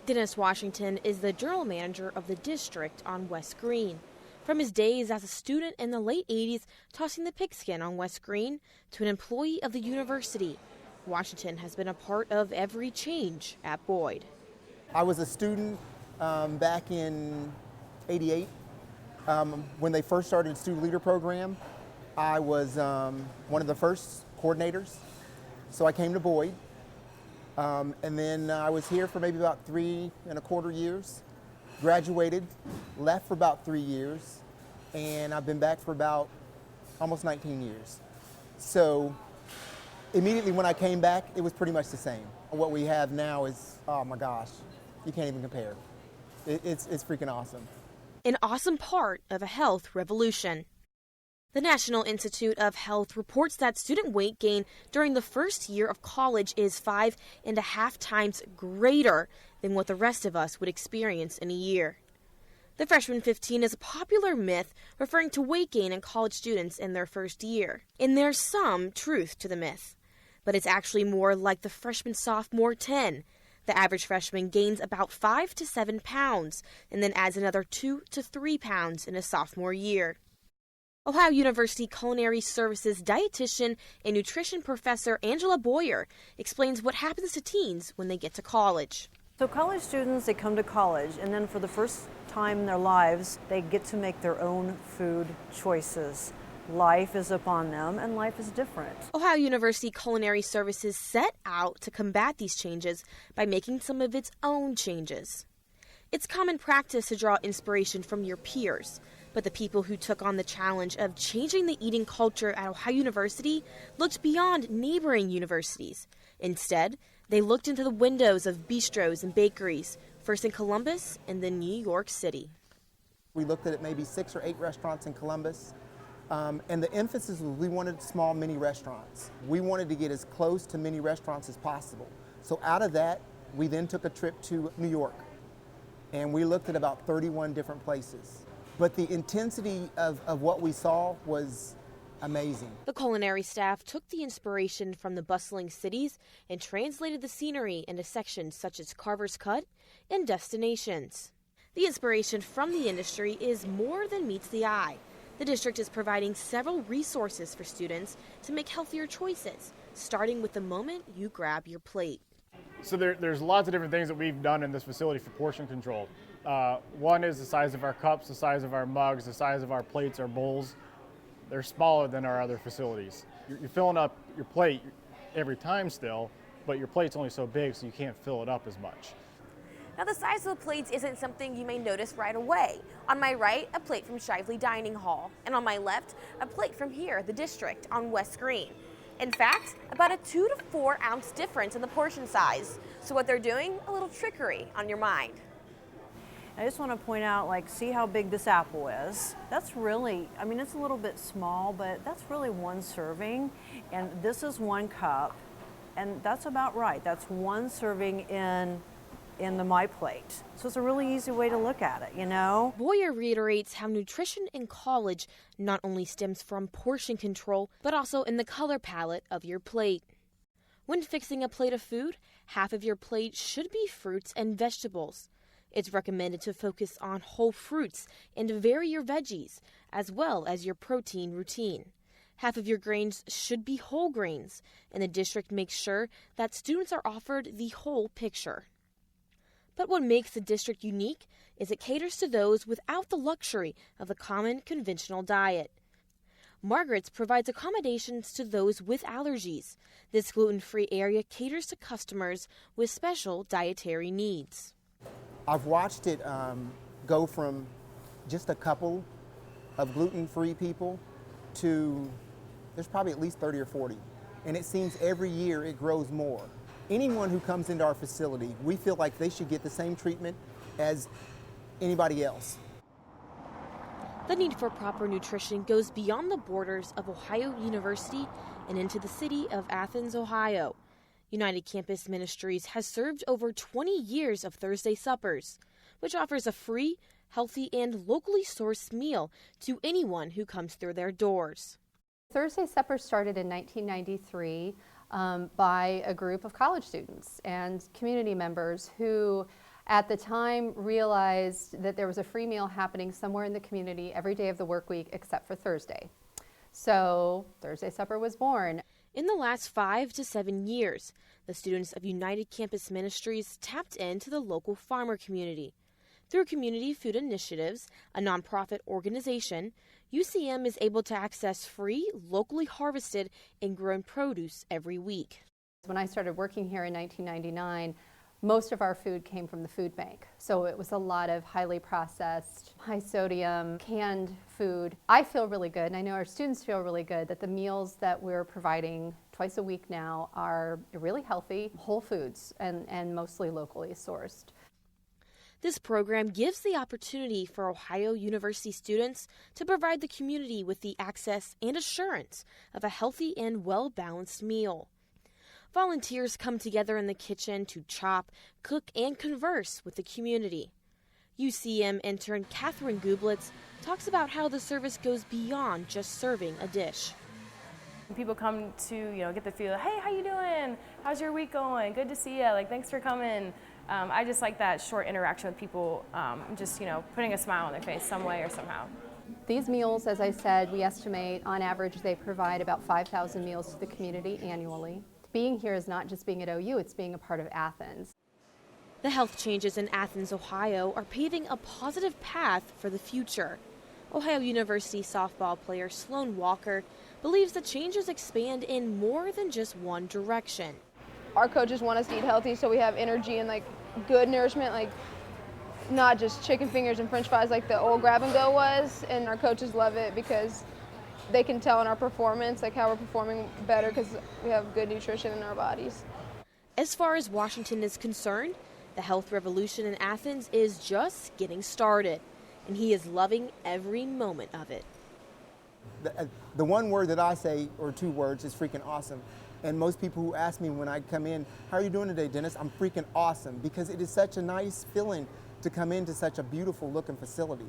Dennis Washington is the general manager of the district on West Green. From his days as a student in the late 80s tossing the pigskin on West Green to an employee of the university, Washington has been a part of every change at Boyd. I was a student back in '88 when they first started the student leader program. I was one of the first coordinators, so I came to Boyd. And then I was here for maybe about 3.25 years, graduated, left for about 3 years, and I've been back for about almost 19 years. So immediately when I came back, it was pretty much the same. What we have now is, oh my gosh, you can't even compare. It's freaking awesome. An awesome part of a health revolution. The National Institute of Health reports that student weight gain during the first year of college is 5.5 times greater than what the rest of us would experience in a year. The freshman 15 is a popular myth referring to weight gain in college students in their first year. And there's some truth to the myth, but it's actually more like the freshman-sophomore 10. The average freshman gains about 5 to 7 pounds and then adds another 2 to 3 pounds in a sophomore year. Ohio University Culinary Services dietitian and nutrition professor Angela Boyer explains what happens to teens when they get to college. So college students, they come to college, and then for the first time in their lives, they get to make their own food choices. Life is upon them, and life is different. Ohio University Culinary Services set out to combat these changes by making some of its own changes. It's common practice to draw inspiration from your peers, but the people who took on the challenge of changing the eating culture at Ohio University looked beyond neighboring universities. Instead, they looked into the windows of bistros and bakeries, first in Columbus and then New York City. We looked at maybe 6 or 8 restaurants in Columbus, and the emphasis was we wanted small mini restaurants. We wanted to get as close to mini restaurants as possible. So out of that, we then took a trip to New York, and we looked at about 31 different places. But the intensity of what we saw was amazing. The culinary staff took the inspiration from the bustling cities and translated the scenery into sections such as Carver's Cut and destinations. The inspiration from the industry is more than meets the eye. The district is providing several resources for students to make healthier choices, starting with the moment you grab your plate. So there's lots of different things that we've done in this facility for portion control. One is the size of our cups, the size of our mugs, the size of our plates, our bowls. They're smaller than our other facilities. You're filling up your plate every time still, but your plate's only so big so you can't fill it up as much. Now, the size of the plates isn't something you may notice right away. On my right, a plate from Shively Dining Hall, and on my left, a plate from here, the district on West Green. In fact, about a 2 to 4 ounce difference in the portion size. So what they're doing, a little trickery on your mind. I just want to point out, see how big this apple is. That's really, it's a little bit small, but that's really one serving. And this is 1 cup, and that's about right. That's 1 serving in the My Plate. So it's a really easy way to look at it, Boyer reiterates how nutrition in college not only stems from portion control, but also in the color palette of your plate. When fixing a plate of food, half of your plate should be fruits and vegetables. It's recommended to focus on whole fruits and vary your veggies, as well as your protein routine. Half of your grains should be whole grains, and the district makes sure that students are offered the whole picture. But what makes the district unique is it caters to those without the luxury of the common conventional diet. Margaret's provides accommodations to those with allergies. This gluten-free area caters to customers with special dietary needs. I've watched it go from just a couple of gluten-free people to there's probably at least 30 or 40. And it seems every year it grows more. Anyone who comes into our facility, we feel like they should get the same treatment as anybody else. The need for proper nutrition goes beyond the borders of Ohio University and into the city of Athens, Ohio. United Campus Ministries has served over 20 years of Thursday suppers, which offers a free, healthy, and locally sourced meal to anyone who comes through their doors. Thursday suppers started in 1993 by a group of college students and community members who At the time, realized that there was a free meal happening somewhere in the community every day of the work week except for Thursday. So Thursday Supper was born. In the last 5 to 7 years, the students of United Campus Ministries tapped into the local farmer community. Through Community Food Initiatives, a nonprofit organization, UCM is able to access free, locally harvested and grown produce every week. When I started working here in 1999, most of our food came from the food bank. So it was a lot of highly processed, high sodium, canned food. I feel really good, and I know our students feel really good, that the meals that we're providing twice a week now are really healthy, whole foods, and mostly locally sourced. This program gives the opportunity for Ohio University students to provide the community with the access and assurance of a healthy and well-balanced meal. Volunteers come together in the kitchen to chop, cook, and converse with the community. UCM intern Catherine Gublitz talks about how the service goes beyond just serving a dish. People come to, get the feel, hey, how you doing? How's your week going? Good to see you. Thanks for coming. I just like that short interaction with people, just, putting a smile on their face some way or somehow. These meals, as I said, we estimate on average they provide about 5,000 meals to the community annually. Being here is not just being at OU, it's being a part of Athens. The health changes in Athens, Ohio are paving a positive path for the future. Ohio University softball player Sloan Walker believes the changes expand in more than just one direction. Our coaches want us to eat healthy so we have energy and good nourishment, not just chicken fingers and french fries like the old grab and go was, and our coaches love it because they can tell in our performance how we're performing better because we have good nutrition in our bodies. As far as Washington is concerned, the health revolution in Athens is just getting started, and he is loving every moment of it. The one word that I say, or two words, is freaking awesome. And most people who ask me when I come in, how are you doing today, Dennis? I'm freaking awesome, because it is such a nice feeling to come into such a beautiful looking facility.